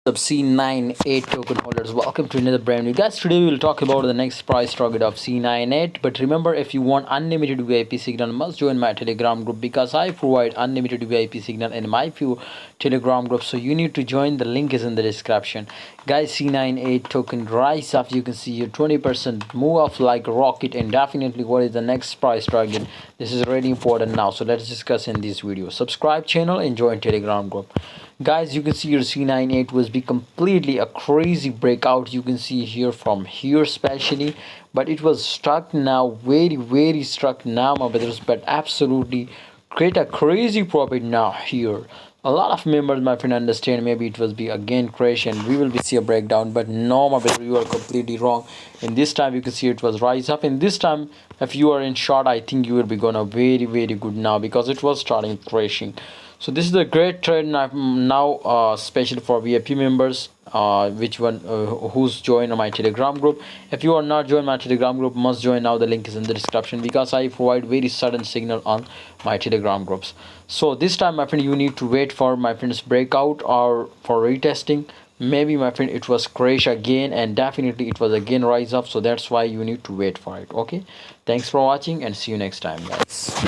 Up C98 token holders, welcome to another brand new guys. Today we will talk about the next price target of C98. But remember, if you want unlimited VIP signal, must join my telegram group because I provide unlimited VIP signal in my few telegram groups. So you need to join. The link is in the description guys. C98 token rise up, you can see here 20% move off like a rocket. And definitely, what is the next price target? This is really important now, so let's discuss in this video. Subscribe channel and join telegram group guys. You can see your C98 was be completely a crazy breakout, you can see here from here especially, but it was stuck now, very stuck now my brothers, but absolutely create a crazy profit now here. A lot of members, my friend, understand maybe it was be again crash and we will be see a breakdown, but no my brother, you are completely wrong. In this time you can see it was rise up. In this time, if you are in short, I think you will be gonna very good now because it was starting crashing. So this is a great trade now, especially for VIP members, which one who's joined my telegram group. If you are not joined my telegram group, must join now. The link is in the description because I provide very sudden signal on my telegram groups. So this time, my friend, you need to wait for my friend's breakout or for retesting. Maybe, my friend, it was crash again, and definitely it was again rise up, so that's why you need to wait for it. Okay, thanks for watching and see you next time, guys.